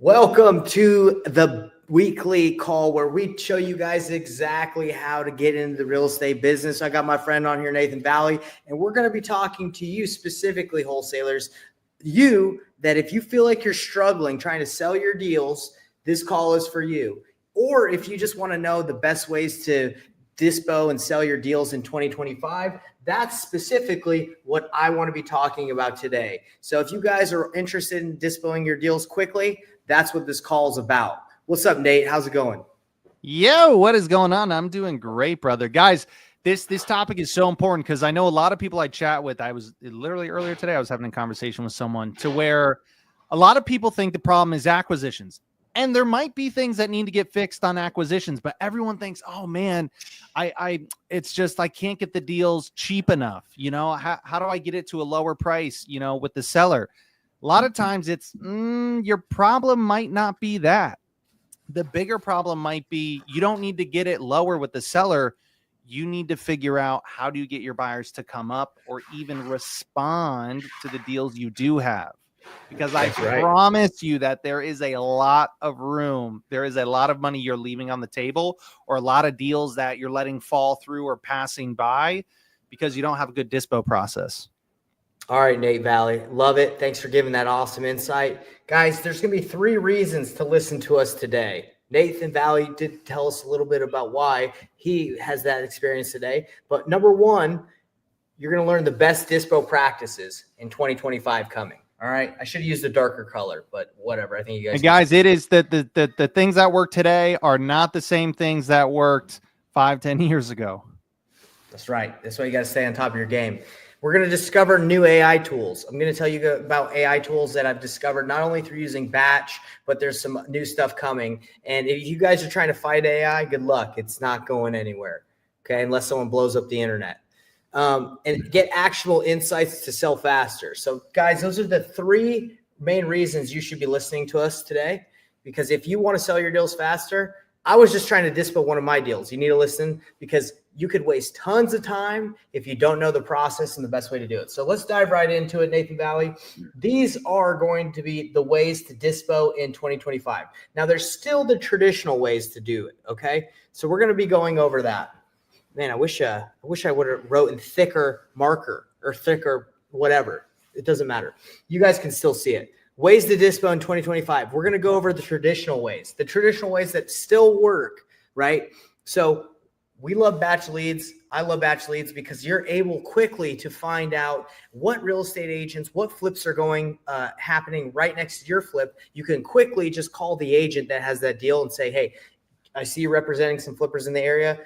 Welcome to the weekly call where we show you guys exactly how to get into the real estate business. I got my friend on here, Nathan Valley, and we're going to be talking to you specifically, wholesalers. You that if you feel like you're struggling trying to sell your deals, this call is for you. Or if you just want to know the best ways to dispo and sell your deals in 2025, that's specifically what I want to be talking about today. So if you guys are interested in dispoing your deals quickly, that's what this call is about. What's up, Nate? How's it going? Yo, what is going on? I'm doing great, brother. Guys, this topic is so important because I know a lot of people I chat with. I was literally earlier today, I was having a conversation with someone to where a lot of people think the problem is acquisitions. And there might be things that need to get fixed on acquisitions, but everyone thinks, oh man, it's just, I can't get the deals cheap enough. You know, how do I get it to a lower price, you know, with the seller? A lot of times it's your problem might not be that. The bigger problem might be you don't need to get it lower with the seller. You need to figure out how do you get your buyers to come up or even respond to the deals you do have. Because I promise you that there is a lot of room. There is a lot of money you're leaving on the table or a lot of deals that you're letting fall through or passing by because you don't have a good dispo process. All right, Nate Valley. Love it. Thanks for giving that awesome insight. Guys, there's going to be 3 reasons to listen to us today. Nathan Valley did tell us a little bit about why he has that experience today. But number 1, you're going to learn the best dispo practices in 2025 coming. All right. I should have used a darker color, but whatever. I think you guys. It is the things that work today are not the same things that worked 5-10 years ago. That's right. That's why you got to stay on top of your game. We're going to discover new AI tools. I'm going to tell you about AI tools that I've discovered not only through using Batch, but there's some new stuff coming. And if you guys are trying to fight AI, good luck. It's not going anywhere. Okay. Unless someone blows up the internet. And get actionable insights to sell faster. So guys, those are the 3 main reasons you should be listening to us today, because if you want to sell your deals faster, I was just trying to dispo one of my deals. You need to listen because you could waste tons of time if you don't know the process and the best way to do it. So let's dive right into it, Nathan Valley. These are going to be the ways to dispo in 2025. Now there's still the traditional ways to do it. Okay. So we're going to be going over that. Man, I wish I would have wrote in thicker marker or thicker whatever. It doesn't matter. You guys can still see it. Ways to dispo in 2025. We're going to go over the traditional ways that still work, right? So we love BatchLeads. I love BatchLeads because you're able quickly to find out what real estate agents, what flips are happening right next to your flip. You can quickly just call the agent that has that deal and say, hey, I see you representing some flippers in the area.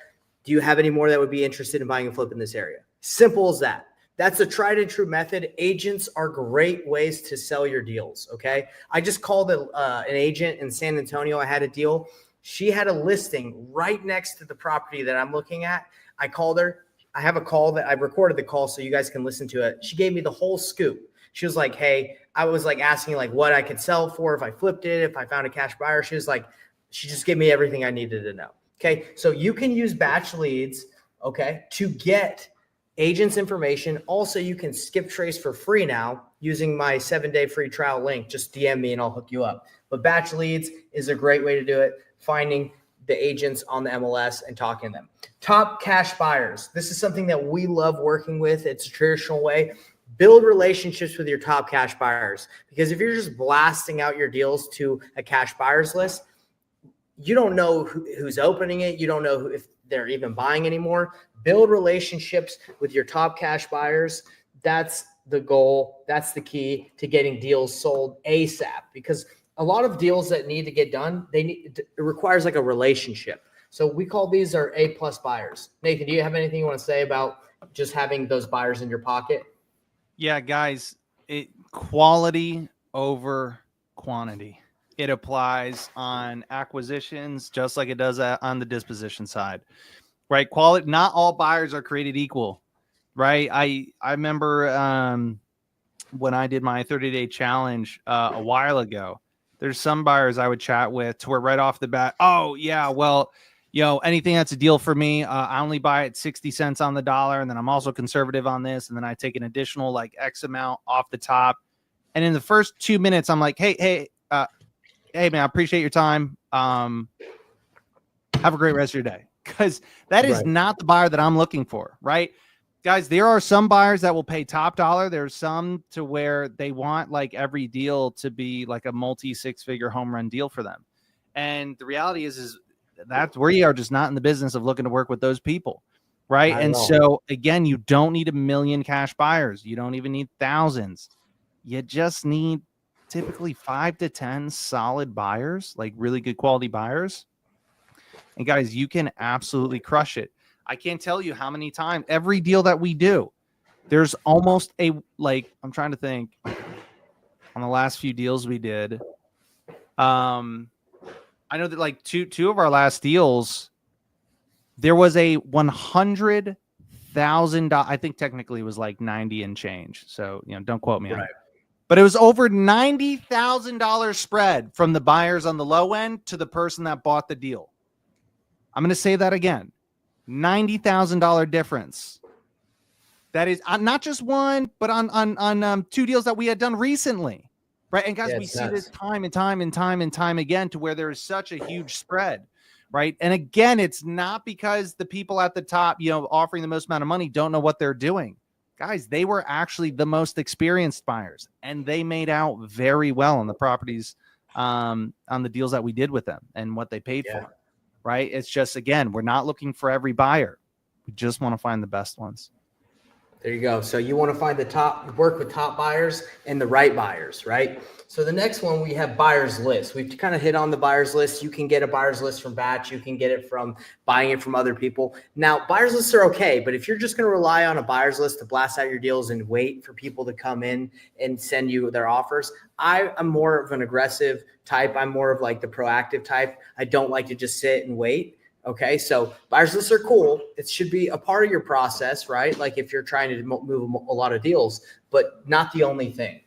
Do you have any more that would be interested in buying a flip in this area? Simple as that. That's a tried and true method. Agents are great ways to sell your deals, okay? I just called an agent in San Antonio. I had a deal. She had a listing right next to the property that I'm looking at. I called her. I have a call that I recorded the call so you guys can listen to it. She gave me the whole scoop. She was like, hey, I was like asking like what I could sell for if I flipped it, if I found a cash buyer. She just gave me everything I needed to know. Okay, so you can use BatchLeads, okay, to get agents' information. Also, you can skip trace for free now using my 7-day free trial link. Just DM me and I'll hook you up. But BatchLeads is a great way to do it, finding the agents on the MLS and talking to them. Top cash buyers. This is something that we love working with. It's a traditional way. Build relationships with your top cash buyers, because if you're just blasting out your deals to a cash buyers list, you don't know who's opening it. You don't know if they're even buying anymore. Build relationships with your top cash buyers. That's the goal. That's the key to getting deals sold ASAP, because a lot of deals that need to get done, it requires like a relationship. So we call these our A+ buyers. Nathan, do you have anything you want to say about just having those buyers in your pocket? Yeah, guys, quality over quantity. It applies on acquisitions just like it does on the disposition side, right? Quality. Not all buyers are created equal, right? I remember when I did my 30-day challenge a while ago, there's some buyers I would chat with to where right off the bat, oh yeah, well, anything that's a deal for me, I only buy it 60 cents on the dollar. And then I'm also conservative on this. And then I take an additional like X amount off the top. And in the first 2 minutes, I'm like, hey, hey man, I appreciate your time. Have a great rest of your day. Because that is not the buyer that I'm looking for, right? Guys, there are some buyers that will pay top dollar. There's some to where they want like every deal to be like a multi 6-figure home run deal for them. And the reality is that's where you are just not in the business of looking to work with those people. Right. And so again, you don't need 1 million cash buyers. You don't even need thousands. You just need typically 5 to 10 solid buyers, like really good quality buyers. And guys, you can absolutely crush it. I can't tell you how many times every deal that we do, there's almost I'm trying to think on the last few deals we did. I know that like two of our last deals, there was a $100,000. I think technically it was like 90 and change. So, don't quote me on it. But it was over $90,000 spread from the buyers on the low end to the person that bought the deal. I'm going to say that again. $90,000 difference. That is not just one, but on 2 deals that we had done recently, right? And guys, we see this time and time again to where there is such a huge spread, right? And again, it's not because the people at the top, offering the most amount of money don't know what they're doing. Guys, they were actually the most experienced buyers, and they made out very well on the properties, on the deals that we did with them and what they paid for. Right. It's just, again, we're not looking for every buyer. We just want to find the best ones. There you go. So you want to find work with top buyers and the right buyers, right? So the next one, we have buyers list. We've kind of hit on the buyers list. You can get a buyers list from Batch. You can get it from buying it from other people. Now, buyers lists are okay, but if you're just going to rely on a buyers list to blast out your deals and wait for people to come in and send you their offers, I am more of an aggressive type. I'm more of like the proactive type. I don't like to just sit and wait. Okay, so buyers lists are cool. It should be a part of your process, right? Like if you're trying to move a lot of deals, but not the only thing.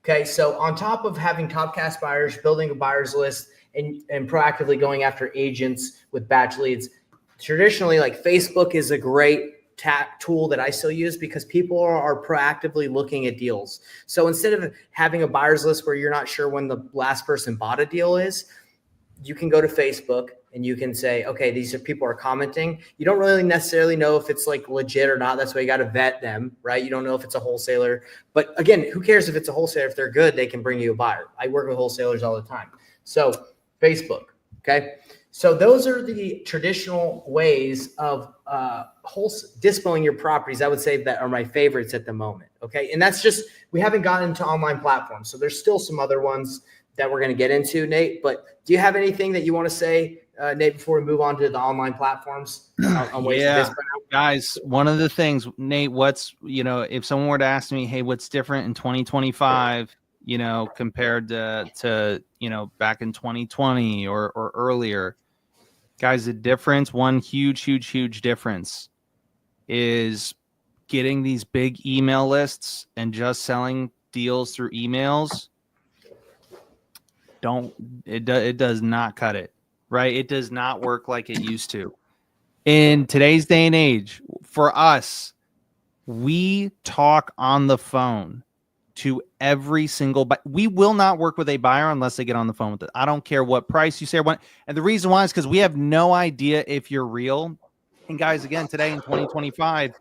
Okay, so on top of having top cast buyers, building a buyers list, and proactively going after agents with batch leads, traditionally, like Facebook is a great tool that I still use because people are proactively looking at deals. So instead of having a buyers list where you're not sure when the last person bought a deal is, you can go to Facebook and you can say, okay, these are people are commenting. You don't really necessarily know if it's like legit or not. That's why you got to vet them, right? You don't know if it's a wholesaler. But again, who cares if it's a wholesaler? If they're good, they can bring you a buyer. I work with wholesalers all the time. So Facebook, okay? So those are the traditional ways of dispoing your properties. I would say that are my favorites at the moment, okay? And that's just, we haven't gotten into online platforms. So there's still some other ones that we're going to get into, Nate. But do you have anything that you want to say, Nate, before we move on to the online platforms? Guys, one of the things, Nate, if someone were to ask me, hey, what's different in 2025, compared to back in 2020 or earlier, guys, the difference, one huge difference is getting these big email lists and just selling deals through emails. It does not cut it, right? It does not work like it used to. In today's day and age, for us, we talk on the phone to every single we will not work with a buyer unless they get on the phone with it. I don't care what price you say. And the reason why is because we have no idea if you're real. And guys, again, today in 2025,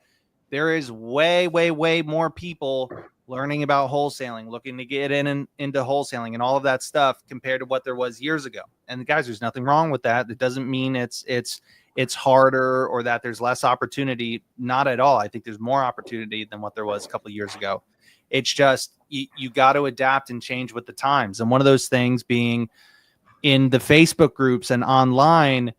there is way more people learning about wholesaling, looking to get into wholesaling and all of that stuff compared to what there was years ago. And guys, there's nothing wrong with that. It doesn't mean it's harder or that there's less opportunity. Not at all. I think there's more opportunity than what there was a couple of years ago. It's just you got to adapt and change with the times. And one of those things being in the Facebook groups and online,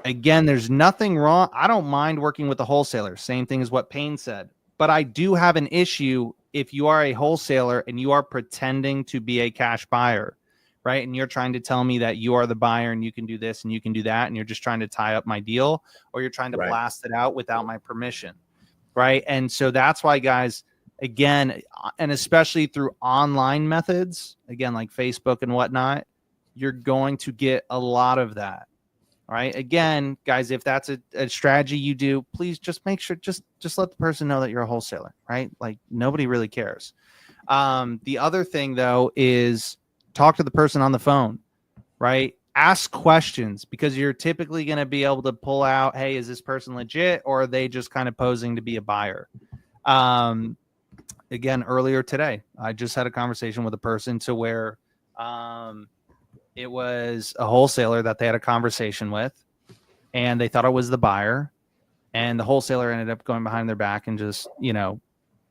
again, there's nothing wrong. I don't mind working with a wholesaler. Same thing as what Payne said. But I do have an issue if you are a wholesaler and you are pretending to be a cash buyer, right? And you're trying to tell me that you are the buyer and you can do this and you can do that, and you're just trying to tie up my deal, or you're trying to blast it out without my permission, right? And so that's why, guys, again, and especially through online methods, again, like Facebook and whatnot, you're going to get a lot of that. All right. Again, guys, if that's a strategy you do, please just make sure, just let the person know that you're a wholesaler, right? Like nobody really cares. The other thing though is talk to the person on the phone. right? Ask questions, because you're typically going to be able to pull out, hey, is this person legit, or are they just kind of posing to be a buyer? Again, earlier today, I just had a conversation with a person to where it was a wholesaler that they had a conversation with, and they thought it was the buyer, and the wholesaler ended up going behind their back and just,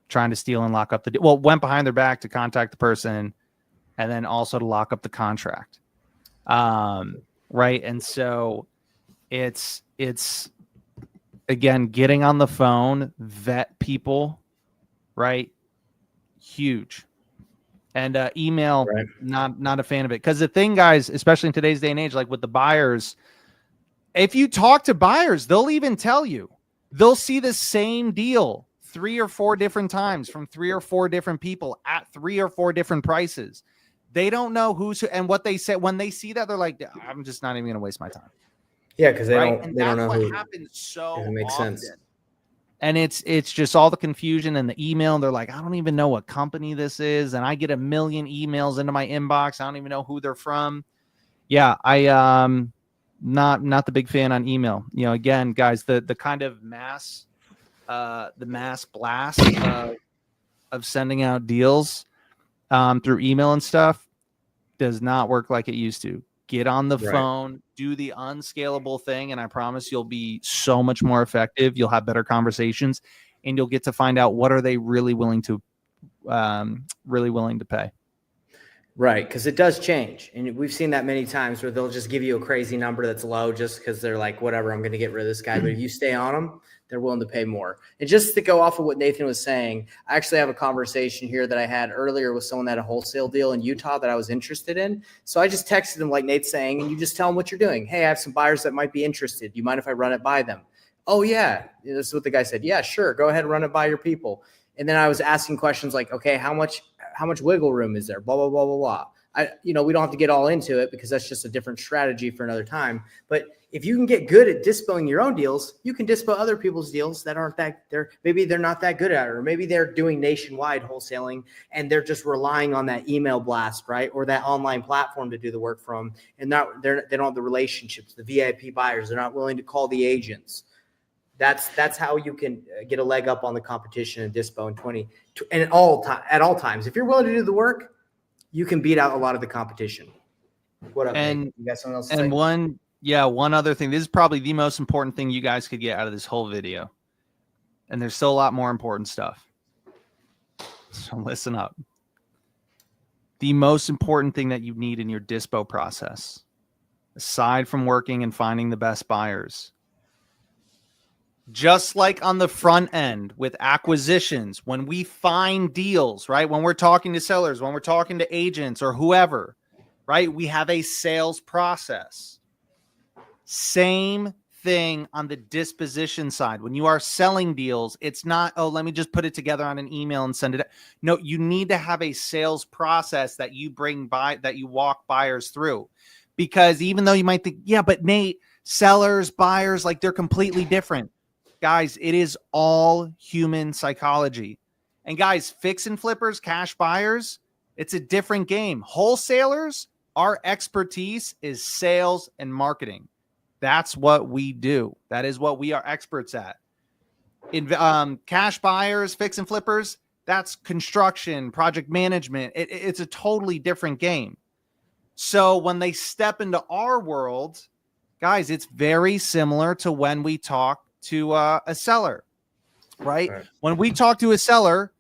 trying to steal and lock up went behind their back to contact the person, and then also to lock up the contract. Right. And so it's again, getting on the phone, vet people, right? Huge. And email, right. Not a fan of it. Because the thing, guys, especially in today's day and age, like with the buyers, if you talk to buyers, they'll even tell you, they'll see the same deal 3 or 4 different times from 3 or 4 different people at 3 or 4 different prices. They don't know who's who, and what they said when they see that, they're like, I'm just not even going to waste my time. Yeah, because they right? don't. They don't know what who happens so it makes often. sense. And it's just all the confusion and the email. They're like, I don't even know what company this is, and I get a million emails into my inbox. I don't even know who they're from. Yeah, I not the big fan on email. Again, guys, the kind of mass blast of sending out deals through email and stuff does not work like it used to. Get on the phone, do the unscalable thing, and I promise you'll be so much more effective. You'll have better conversations, and you'll get to find out what are they really willing to pay. Right, because it does change, and we've seen that many times where they'll just give you a crazy number that's low just because they're like, whatever, I'm going to get rid of this guy. But if you stay on them, they're willing to pay more. And just to go off of what Nathan was saying, I actually have a conversation here that I had earlier with someone that had a wholesale deal in Utah that I was interested in. So I just texted him like Nate's saying, and you just tell them what you're doing. Hey, I have some buyers that might be interested. Do you mind if I run it by them? Oh, yeah. This is what the guy said. Yeah, sure. Go ahead and run it by your people. And then I was asking questions like, okay, how much wiggle room is there? Blah, blah, blah, blah, blah. We don't have to get all into it because that's just a different strategy for another time. But if you can get good at dispoing your own deals, you can dispo other people's deals that aren't that maybe they're not that good at it, or maybe they're doing nationwide wholesaling and they're just relying on that email blast, right? Or that online platform to do the work from. And they don't have the relationships, the VIP buyers. They're not willing to call the agents. That's how you can get a leg up on the competition in dispo at all times. If you're willing to do the work, you can beat out a lot of the competition. What up, and Nate? You got something else to and say? one other thing. This is probably the most important thing you guys could get out of this whole video. And there's still a lot more important stuff. So listen up. The most important thing that you need in your dispo process, aside from working and finding the best buyers, just like on the front end with acquisitions, when we find deals, right? When we're talking to sellers, when we're talking to agents or whoever, right? We have a sales process. Same thing on the disposition side. When you are selling deals, it's not, oh, let me just put it together on an email and send it. No, you need to have a sales process that you walk buyers through. Because even though you might think, yeah, but Nate, sellers, buyers, like they're completely different. Guys, it is all human psychology. And guys, fix and flippers, cash buyers, it's a different game. Wholesalers, our expertise is sales and marketing. That's what we do. That is what we are experts at. Cash buyers, fix and flippers, that's construction, project management. It's a totally different game. So when they step into our world, guys, it's very similar to when we talk to a seller, right? When we talk to a seller,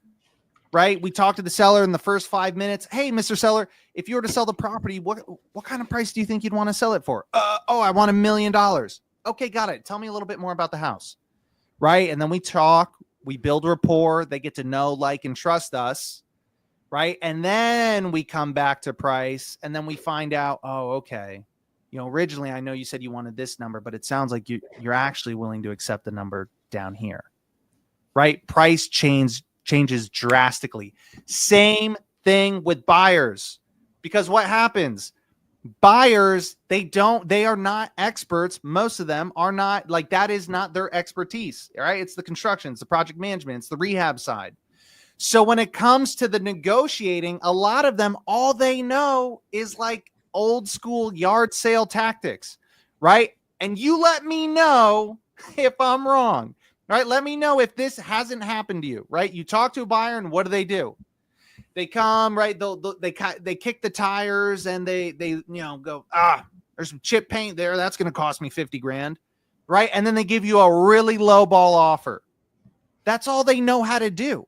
right? We talk to the seller in the first 5 minutes. Hey, Mr. Seller, if you were to sell the property, what kind of price do you think you'd want to sell it for? I want $1 million. Okay, got it. Tell me a little bit more about the house, right? And then we talk, we build rapport. They get to know, like, and trust us, right? And then we come back to price, and then we find out, oh, okay. Originally, I know you said you wanted this number, but it sounds like you're actually willing to accept the number down here, right? Price changes drastically. Same thing with buyers, because what happens? Buyers, they are not experts. Most of them are not, like, that is not their expertise, right? It's the construction, it's the project management, it's the rehab side. So when it comes to the negotiating, a lot of them, all they know is like old school yard sale tactics, right? And you let me know if I'm wrong, right? Let me know if this hasn't happened to you, right? You talk to a buyer and what do? They come, right? They kick the tires and they go, there's some chip paint there. That's going to cost me 50 grand, right? And then they give you a really low ball offer. That's all they know how to do,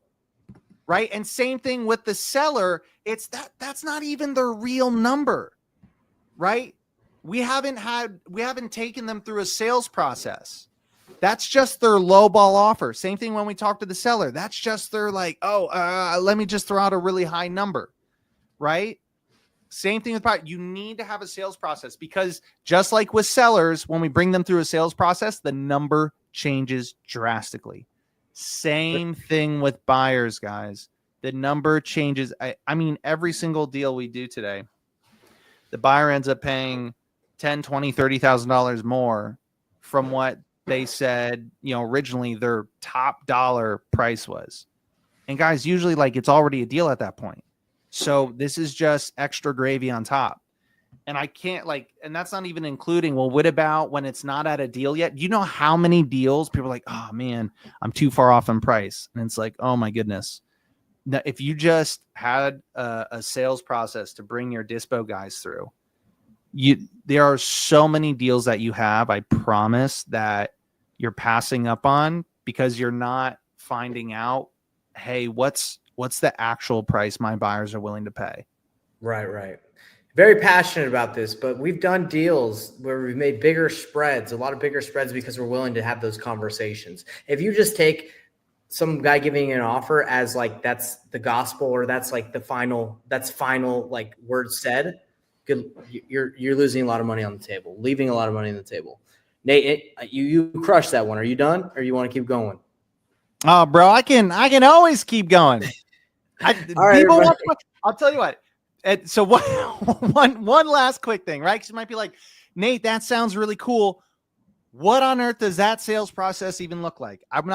right? And same thing with the seller. That's not even their real number, right? We haven't taken them through a sales process. That's just their low ball offer. Same thing when we talk to the seller. That's just their let me just throw out a really high number, right? Same thing with buyer. You need to have a sales process because just like with sellers, when we bring them through a sales process, the number changes drastically. Same thing with buyers, guys. The number changes. I mean, every single deal we do today, the buyer ends up paying $10,000, $20,000, $30,000 more from what they said, originally their top dollar price was. And guys, usually it's already a deal at that point. So this is just extra gravy on top. And I can't and that's not even including, well, what about when it's not at a deal yet? You know how many deals people are like, oh man, I'm too far off in price. And it's like, oh my goodness. Now, if you just had a sales process to bring your Dispo guys through, there are so many deals that you have, I promise, that you're passing up on because you're not finding out, hey, what's the actual price my buyers are willing to pay? Right. Very passionate about this, but we've done deals where we've made bigger spreads, a lot of bigger spreads because we're willing to have those conversations. If you just take some guy giving an offer as that's the gospel or that's the final word said, good, you're losing a lot of money on the table, leaving a lot of money on the table. Nate, you crushed that one. Are you done or you want to keep going? Oh, bro, I can always keep going. All right, I'll tell you what. So one last quick thing, right? Because you might be like, Nate, that sounds really cool. What on earth does that sales process even look like? We're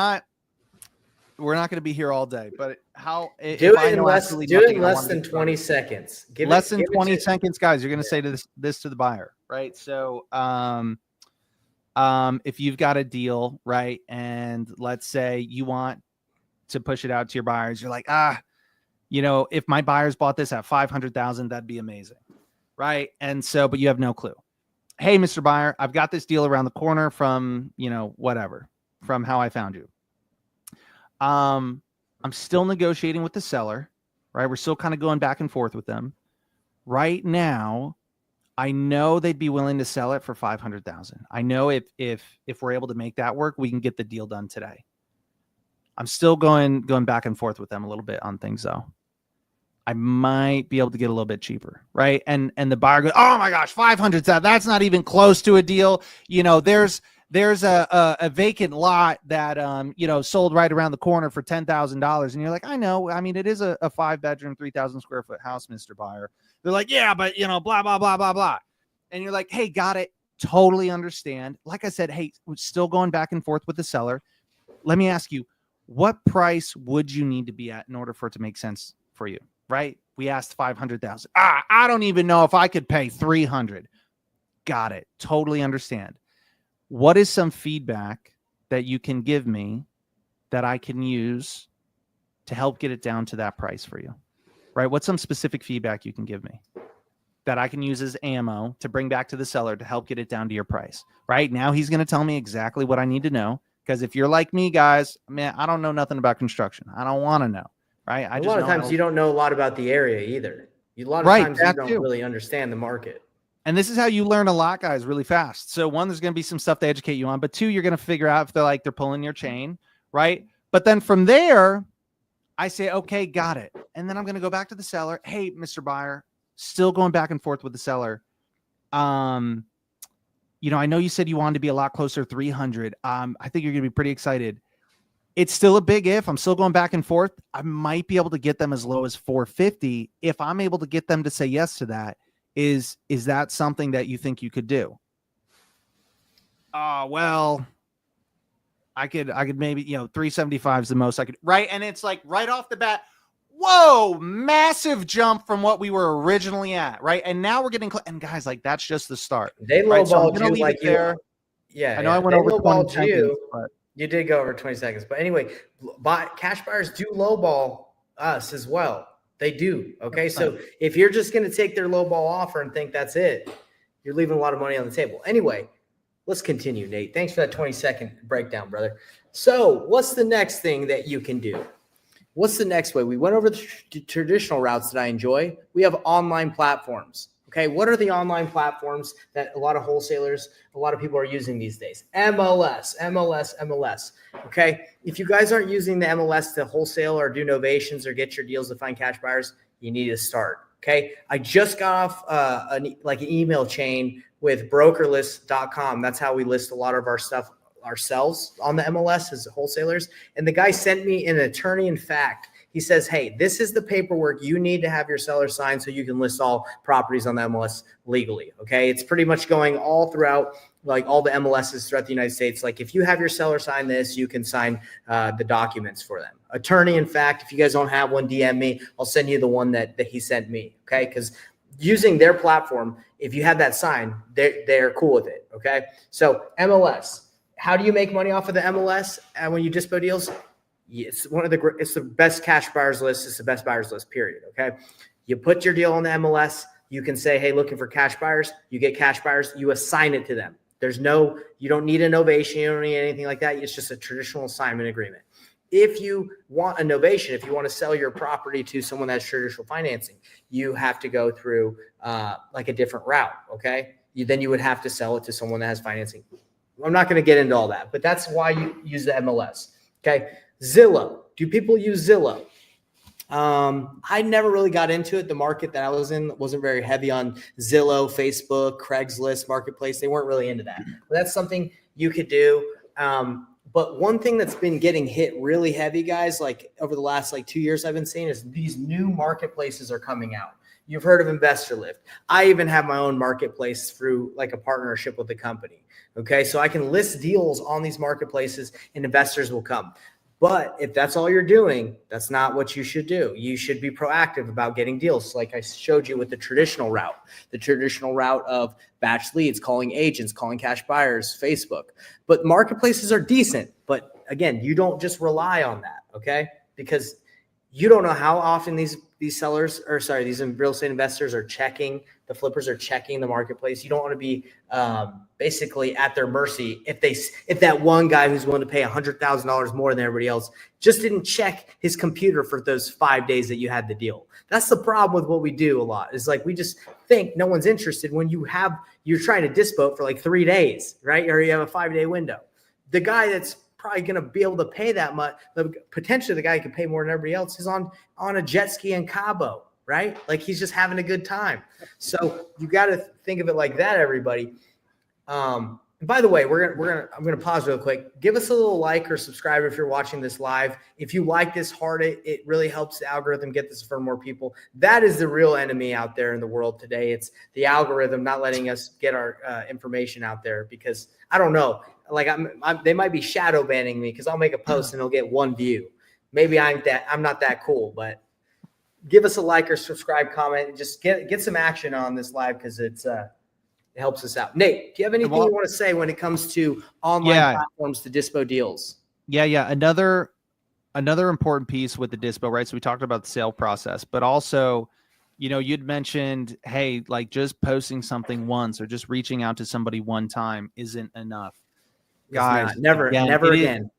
not going to be here all day, but do it in less than 20 seconds. Less than 20 seconds, guys. You're going to say to this to the buyer, right? So, if you've got a deal, right, and let's say you want to push it out to your buyers, you're like, if my buyers bought this at 500,000, that'd be amazing, right? And so, but you have no clue. Hey, Mr. Buyer, I've got this deal around the corner from, from how I found you. I'm still negotiating with the seller, right? We're still kind of going back and forth with them. Right now, I know they'd be willing to sell it for 500,000. I know if we're able to make that work, we can get the deal done today. I'm still going back and forth with them a little bit on things though. I might be able to get a little bit cheaper, right? And the buyer goes, oh my gosh, 500, that's not even close to a deal. There's a vacant lot that, sold right around the corner for $10,000. And you're like, I know. I mean, it is a 5-bedroom, 3,000 square foot house, Mr. Buyer. They're like, yeah, but blah, blah, blah, blah, blah. And you're like, hey, got it. Totally understand. Like I said, hey, we're still going back and forth with the seller. Let me ask you, what price would you need to be at in order for it to make sense for you? Right? We asked 500,000. I don't even know if I could pay 300. Got it. Totally understand. What is some feedback that you can give me that I can use to help get it down to that price for you? Right? What's some specific feedback you can give me that I can use as ammo to bring back to the seller to help get it down to your price? Right now, he's going to tell me exactly what I need to know. Because if you're like me, guys, man, I don't know nothing about construction. I don't want to know. Right? A lot of times you don't know a lot about the area either. A lot of times you don't really understand the market. And this is how you learn a lot, guys, really fast. So one, there's going to be some stuff to educate you on, but two, you're going to figure out if they're pulling your chain, right? But then from there, I say, okay, got it. And then I'm going to go back to the seller. Hey, Mr. Buyer, still going back and forth with the seller. I know you said you wanted to be a lot closer to 300. I think you're going to be pretty excited. It's still a big if. I'm still going back and forth. I might be able to get them as low as 450. If I'm able to get them to say yes to that, is that something that you think you could do? Well, I could maybe, 375 is the most I could. Right. And it's like right off the bat, whoa, massive jump from what we were originally at, right? And now we're getting, and guys, like that's just the start. They Right? So I'm lowballed gonna you leave like it you. there. Yeah, I know I went they over 20 lowballed seconds, you. but You did go over 20 seconds. But anyway, cash buyers do lowball us as well. They do. Okay. So if you're just going to take their lowball offer and think that's it, you're leaving a lot of money on the table. Anyway, let's continue, Nate. Thanks for that 20-second breakdown, brother. So what's the next thing that you can do? What's the next way? We went over the traditional routes that I enjoy. We have online platforms. Okay, what are the online platforms that a lot of wholesalers, a lot of people are using these days? MLS, MLS, MLS. Okay, if you guys aren't using the MLS to wholesale or do novations or get your deals to find cash buyers, you need to start. Okay, I just got off an email chain with brokerlist.com. That's how we list a lot of our stuff ourselves on the MLS as wholesalers. And the guy sent me an attorney in fact. He says, hey, this is the paperwork you need to have your seller sign so you can list all properties on the MLS legally. Okay. It's pretty much going all throughout, like all the MLSs throughout the United States. Like if you have your seller sign this, you can sign the documents for them. Attorney, in fact, if you guys don't have one, DM me. I'll send you the one that he sent me. Okay. Because using their platform, if you have that sign, they're cool with it. Okay. So MLS, how do you make money off of the MLS when you dispo deals? It's it's the best cash buyers list. It's the best buyers list, period. Okay. You put your deal on the MLS. You can say, hey, looking for cash buyers. You get cash buyers. You assign it to them. You don't need a novation. You don't need anything like that. It's just a traditional assignment agreement. If you want a novation, if you want to sell your property to someone that's traditional financing, you have to go through like a different route. Okay. Then you would have to sell it to someone that has financing. I'm not going to get into all that, but that's why you use the MLS. Okay. Zillow. Do people use Zillow? I never really got into it. The market that I was in wasn't very heavy on Zillow, Facebook, Craigslist, Marketplace. They weren't really into that. But that's something you could do. But one thing that's been getting hit really heavy, guys, like over the last 2 years I've been seeing is these new marketplaces are coming out. You've heard of Investor Lift. I even have my own marketplace through like a partnership with the company. Okay. So I can list deals on these marketplaces and investors will come. But if that's all you're doing, that's not what you should do. You should be proactive about getting deals. Like I showed you with the traditional route of BatchLeads, calling agents, calling cash buyers, Facebook. But marketplaces are decent. But again, you don't just rely on that, okay? Because you don't know how often these real estate investors are checking, the flippers are checking the marketplace. You don't want to be basically at their mercy if that one guy who's willing to pay $100,000 more than everybody else just didn't check his computer for those 5 days that you had the deal. That's the problem with what we do a lot. Is like we just think no one's interested when you're trying to dispo for 3 days, right? Or you have a 5-day window. The guy that's probably going to be able to pay that much. Potentially the guy who can pay more than everybody else is on a jet ski in Cabo, right? Like he's just having a good time. So you got to think of it like that, everybody. And by the way, I'm going to pause real quick. Give us a little like or subscribe if you're watching this live. If you like this hard, it really helps the algorithm get this for more people. That is the real enemy out there in the world today. It's the algorithm not letting us get our information out there because I don't know. Like they might be shadow banning me because I'll make a post and it'll get 1 view. Maybe I'm not that cool, but give us a like or subscribe, comment, and just get some action on this live because it helps us out. Nate, do you have anything you want to say when it comes to online platforms to dispo deals? Yeah. Another important piece with the dispo, right? So we talked about the sale process, but also, you'd mentioned, hey, like just posting something once or just reaching out to somebody one time isn't enough. Guys, never again.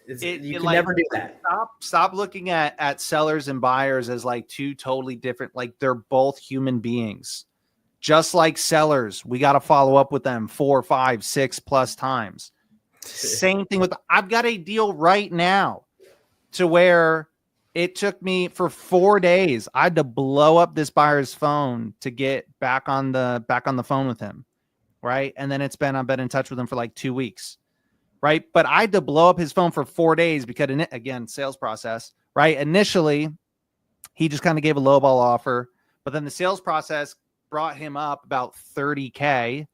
You can never do that. Stop looking at sellers and buyers as like two totally different, like they're both human beings. Just like sellers, we got to follow up with them 4, 5, 6+ times. Same thing I've got a deal right now to where it took me for 4 days. I had to blow up this buyer's phone to get back on the phone with him. Right. And then I've been in touch with him for like 2 weeks. Right. But I had to blow up his phone for 4 days because again, sales process, right? Initially, he just kind of gave a lowball offer, but then the sales process brought him up about $30K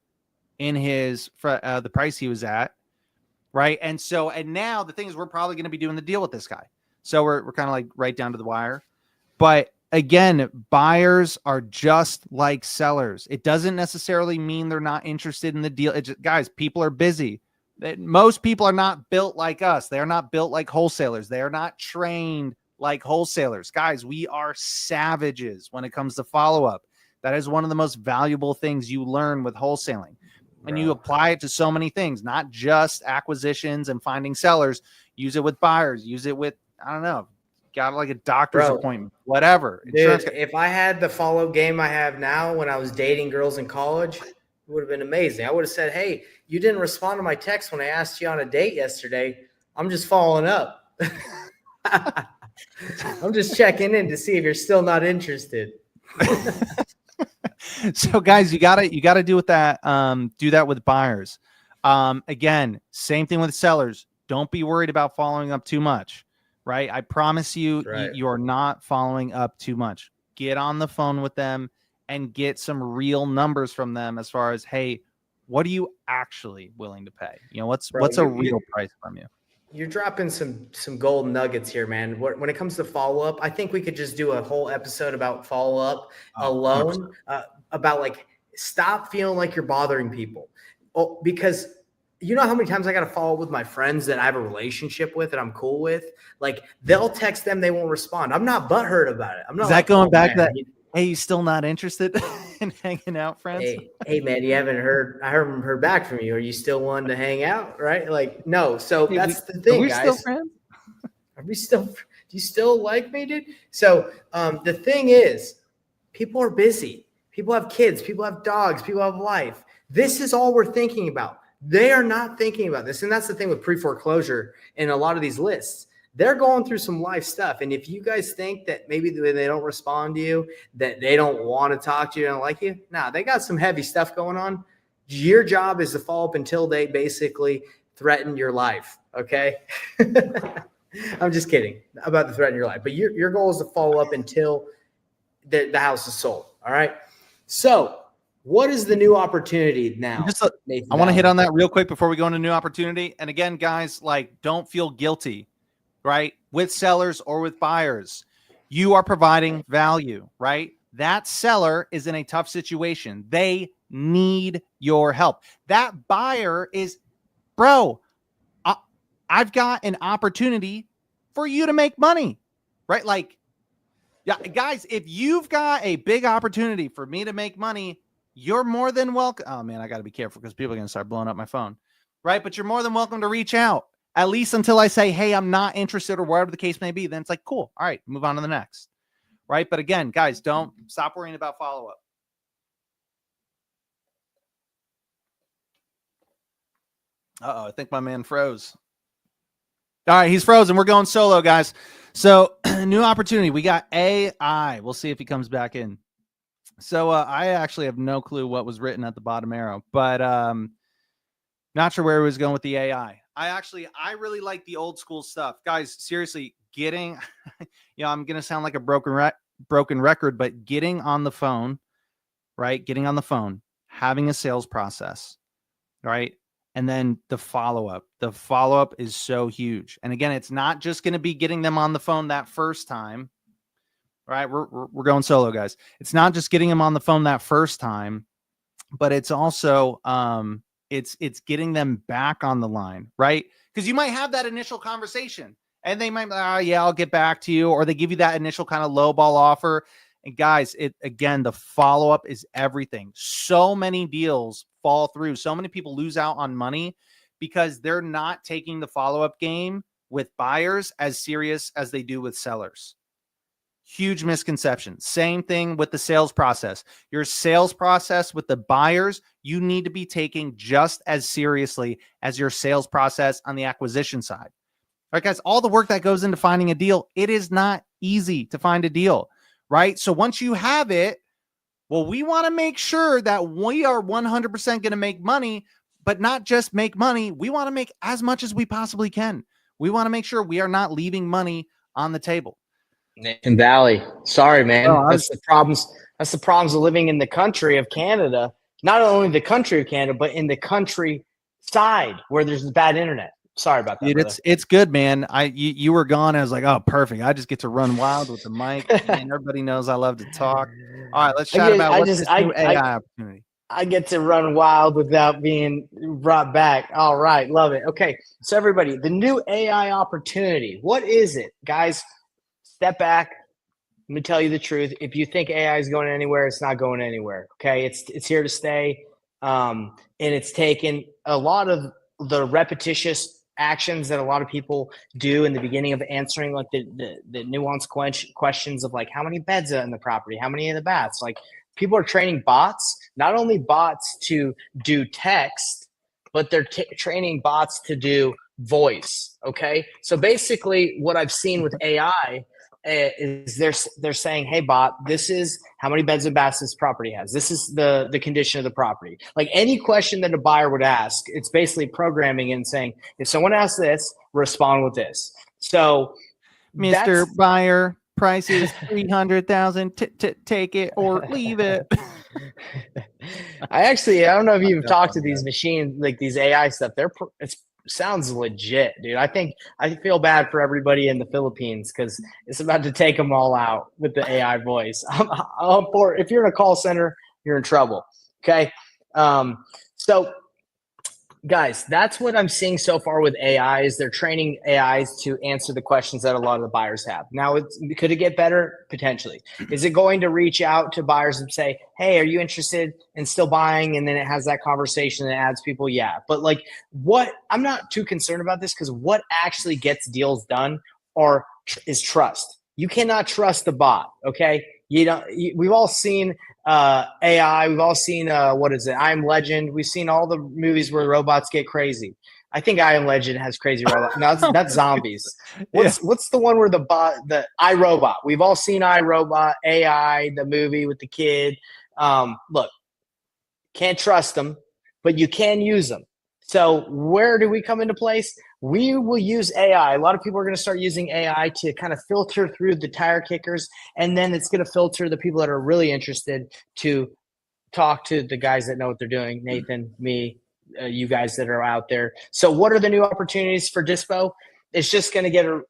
in the price he was at. Right. And now the thing is we're probably going to be doing the deal with this guy. So we're kind of like right down to the wire. But again, buyers are just like sellers. It doesn't necessarily mean they're not interested in the deal. Guys, people are busy. Most people are not built like us. They are not built like wholesalers. They are not trained like wholesalers. Guys, we are savages when it comes to follow-up. That is one of the most valuable things you learn with wholesaling. And you apply it to so many things, not just acquisitions and finding sellers. Use it with buyers. Use it with, I don't know, got like a doctor's appointment, whatever. Dude, if I had the follow-up game I have now when I was dating girls in college, it would have been amazing. I would have said, hey, you didn't respond to my text when I asked you on a date yesterday. I'm just following up. I'm just checking in to see if you're still not interested. So guys, you gotta do with that. Do that with buyers. Again, same thing with sellers. Don't be worried about following up too much, right? I promise you, you are not following up too much. Get on the phone with them and get some real numbers from them as far as, hey, what are you actually willing to pay? You know, what's a real price from you? You're dropping some gold nuggets here, man. When it comes to follow-up, I think we could just do a whole episode about follow-up alone, about like, stop feeling like you're bothering people. Oh, because you know how many times I got to follow up with my friends that I have a relationship with and I'm cool with? Like, they'll text them, they won't respond. I'm not butthurt about it. I'm not. Is that going back to that? Hey, you still not interested in hanging out, friends? Hey, man, you haven't heard. I haven't heard back from you. Are you still wanting to hang out? Right? Like, no. So that's the thing, are we guys. Still friends? Are we still? Do you still like me, dude? So the thing is, people are busy. People have kids. People have dogs. People have life. This is all we're thinking about. They are not thinking about this, and that's the thing with pre-foreclosure and a lot of these lists. They're going through some life stuff. And if you guys think that maybe they don't respond to you, that they don't want to talk to you and like you, nah, they got some heavy stuff going on. Your job is to follow up until they basically threaten your life. Okay. I'm just kidding about the threaten your life, but your goal is to follow up until the house is sold. All right. So what is the new opportunity now? I want to hit on that real quick before we go into new opportunity. And again, guys, like, don't feel guilty. Right? With sellers or with buyers, you are providing value, right? That seller is in a tough situation. They need your help. That buyer is, bro, I've got an opportunity for you to make money, right? Like, yeah, guys, if you've got a big opportunity for me to make money, you're more than welcome. Oh man, I got to be careful because people are going to start blowing up my phone, right? But you're more than welcome to reach out. At least until I say, hey, I'm not interested or whatever the case may be. Then it's like, cool. All right, move on to the next. Right. But again, guys, don't stop worrying about follow-up. Uh-oh, I think my man froze. All right, he's frozen. We're going solo, guys. So new opportunity. We got AI. We'll see if he comes back in. So I actually have no clue what was written at the bottom arrow, but not sure where he was going with the AI. I really like the old school stuff. Guys, seriously, getting, I'm going to sound like a broken record, but getting on the phone, right? Getting on the phone, having a sales process, right? And then the follow-up. The follow-up is so huge. And again, it's not just going to be getting them on the phone that first time, right? We're going solo, guys. It's not just getting them on the phone that first time, but it's also, it's getting them back on the line, right? Because you might have that initial conversation and they might, yeah, I'll get back to you. Or they give you that initial kind of low ball offer. And guys, again, the follow-up is everything. So many deals fall through. So many people lose out on money because they're not taking the follow-up game with buyers as serious as they do with sellers. Huge misconception. Same thing with the sales process. Your sales process with the buyers, you need to be taking just as seriously as your sales process on the acquisition side. All right, guys, all the work that goes into finding a deal, it is not easy to find a deal, right? So once you have it, well, we want to make sure that we are 100% going to make money, but not just make money. We want to make as much as we possibly can. We want to make sure we are not leaving money on the table. Nation Valley. Sorry, man. That's the problems. That's the problems of living in the country of Canada. Not only the country of Canada, but in the countryside where there's bad internet. Sorry about that, Dude, brother. it's good, man. You were gone. I was like, oh, perfect. I just get to run wild with the mic, and everybody knows I love to talk. All right, let's chat about what's this new AI opportunity. I get to run wild without being brought back. All right, love it. Okay, so everybody, the new AI opportunity. What is it, guys? Step back. Let me tell you the truth. If you think AI is going anywhere, it's not going anywhere. Okay, it's here to stay, and it's taken a lot of the repetitious actions that a lot of people do in the beginning of answering like the nuanced questions of like how many beds are in the property, how many in the baths. Like people are training bots, not only bots to do text, but they're training bots to do voice. Okay, so basically what I've seen with AI is they're saying, hey bot, this is how many beds and baths this property has, this is the condition of the property. Like any question that a buyer would ask, it's basically programming and saying, if someone asks this, respond with this. So Mr. Buyer, price is 300,000. Take it or leave it. I don't know if you've talked to these machines, like these AI stuff. It sounds legit, dude. I feel bad for everybody in the Philippines because it's about to take them all out with the AI voice. If you're in a call center, you're in trouble. Okay. So guys, that's what I'm seeing so far with AI is they're training AIs to answer the questions that a lot of the buyers have. Now, could it get better? Potentially. Is it going to reach out to buyers and say, hey, are you interested in still buying? And then it has that conversation and adds people. Yeah. But like I'm not too concerned about this because what actually gets deals done is trust. You cannot trust the bot. Okay. We've all seen AI. We've all seen what is it? I Am Legend. We've seen all the movies where robots get crazy. I think I Am Legend has crazy robots. No, that's zombies. What's the one where the iRobot? We've all seen iRobot, AI, the movie with the kid. Look, can't trust them, but you can use them. So where do we come into place? We will use AI. A lot of people are going to start using AI to kind of filter through the tire kickers, and then it's going to filter the people that are really interested to talk to the guys that know what they're doing. Nathan, me, you guys that are out there. So what are the new opportunities for Dispo? It's just going to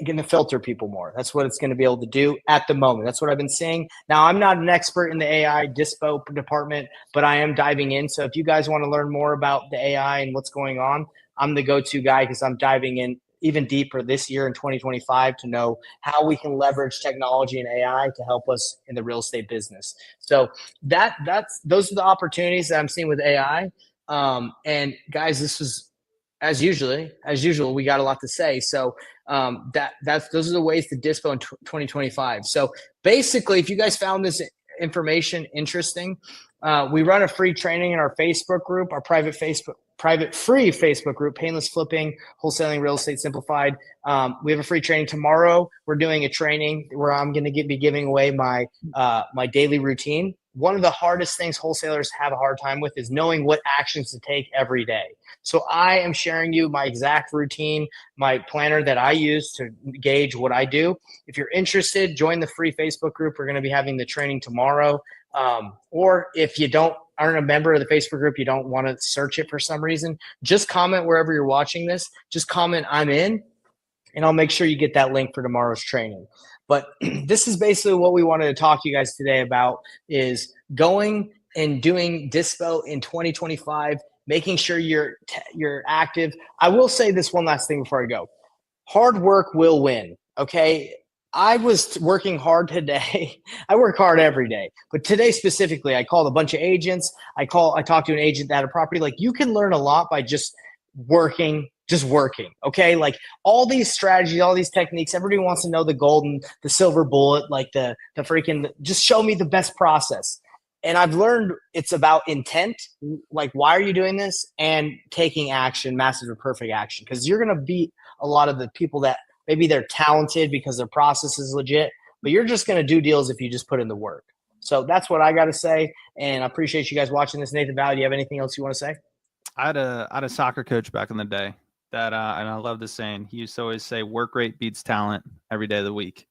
going to filter people more. That's what it's going to be able to do at the moment. That's what I've been seeing. Now, I'm not an expert in the AI Dispo department, but I am diving in. So if you guys want to learn more about the AI and what's going on, I'm the go-to guy because I'm diving in even deeper this year in 2025 to know how we can leverage technology and AI to help us in the real estate business. So those are the opportunities that I'm seeing with AI. And guys, this was as usual, we got a lot to say. So those are the ways to Dispo in 2025. So basically, if you guys found this information interesting, we run a free training in our Facebook group, our private free Facebook group, Painless Flipping, Wholesaling Real Estate Simplified. We have a free training tomorrow. We're doing a training where I'm going to be giving away my daily routine. One of the hardest things wholesalers have a hard time with is knowing what actions to take every day. So I am sharing you my exact routine, my planner that I use to gauge what I do. If you're interested, join the free Facebook group. We're going to be having the training tomorrow. Or if you aren't a member of the Facebook group, you don't want to search it for some reason, just comment wherever you're watching this. Just comment, I'm in, and I'll make sure you get that link for tomorrow's training. But this is basically what we wanted to talk to you guys today about is going and doing Dispo in 2025, making sure you're active. I will say this one last thing before I go. Hard work will win, okay? I was working hard today. I work hard every day, but today specifically, I called a bunch of agents. I talked to an agent that had a property. Like you can learn a lot by just working. Okay. Like all these strategies, all these techniques, everybody wants to know the silver bullet, like the freaking, just show me the best process. And I've learned it's about intent. Like, why are you doing this? And taking action, massive or perfect action. Cause you're going to beat a lot of the people that maybe they're talented because their process is legit, but you're just going to do deals if you just put in the work. So that's what I got to say. And I appreciate you guys watching this. Nathan Valley, do you have anything else you want to say? I had a soccer coach back in the day that, and I love this saying. He used to always say, work rate beats talent every day of the week.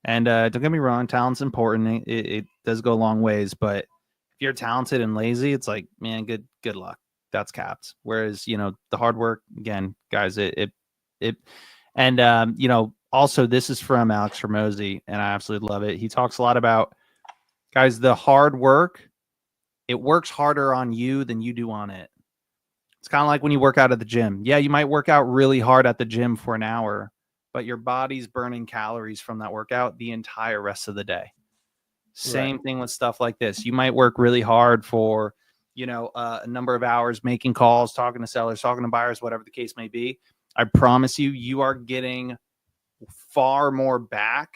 And don't get me wrong, talent's important. It does go a long ways, but if you're talented and lazy, it's like, man, good luck. that's capped. Whereas, you know, the hard work, again, guys, you know, also this is from Alex Hormozy, and I absolutely love it. He talks a lot about, guys, the hard work, it works harder on you than you do on it. It's kind of like when you work out at the gym. Yeah, you might work out really hard at the gym for an hour, but your body's burning calories from that workout the entire rest of the day. Same thing with stuff like this. You might work really hard for, you know, a number of hours, making calls, talking to sellers, talking to buyers, whatever the case may be. I promise you, you are getting far more back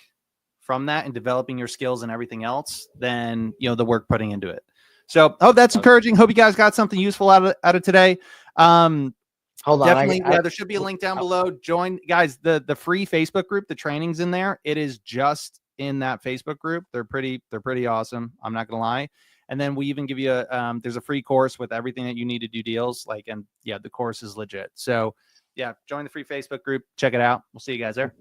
from that and developing your skills and everything else than, you know, the work putting into it. So, that's encouraging. Hope you guys got something useful out of today. Hold on. Definitely. There should be a link down below. Join, guys, the free Facebook group. The training's in there. It is just in that Facebook group. They're pretty awesome. I'm not gonna lie. And then we even give you there's a free course with everything that you need to do deals. And yeah, the course is legit. So yeah, join the free Facebook group. Check it out. We'll see you guys there.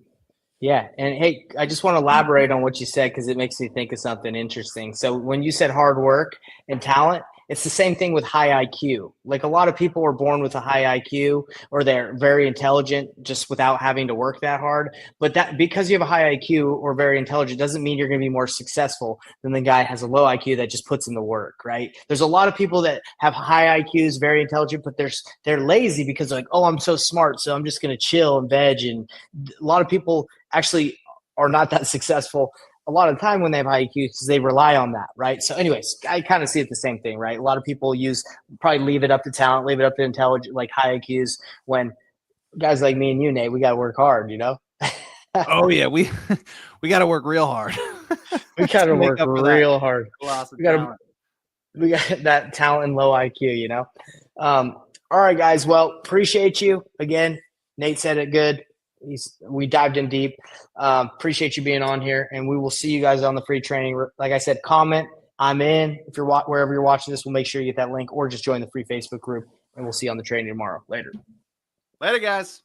Yeah. And hey, I just want to elaborate on what you said because it makes me think of something interesting. So when you said hard work and talent, it's the same thing with high IQ. Like a lot of people are born with a high IQ or they're very intelligent just without having to work that hard. But that because you have a high IQ or very intelligent doesn't mean you're going to be more successful than the guy who has a low IQ that just puts in the work, right? There's a lot of people that have high IQs, very intelligent, but they're lazy because they're like, oh, I'm so smart, so I'm just going to chill and veg. And a lot of people actually are not that successful a lot of the time when they have high IQ because they rely on that, right? So anyways, I kind of see it the same thing, right? A lot of people probably leave it up to talent, leave it up to intelligent, like high IQs, when guys like me and you, Nate, we got to work hard, you know? Oh yeah, we got to work real hard. We got to work real hard. We got that talent and low IQ, you know? All right, guys. Well, appreciate you. Again, Nate said it good. We dived in deep. Appreciate you being on here, and we will see you guys on the free training. Like I said, comment. I'm in. If you're wherever you're watching this, we'll make sure you get that link, or just join the free Facebook group, and we'll see you on the training tomorrow. Later, guys.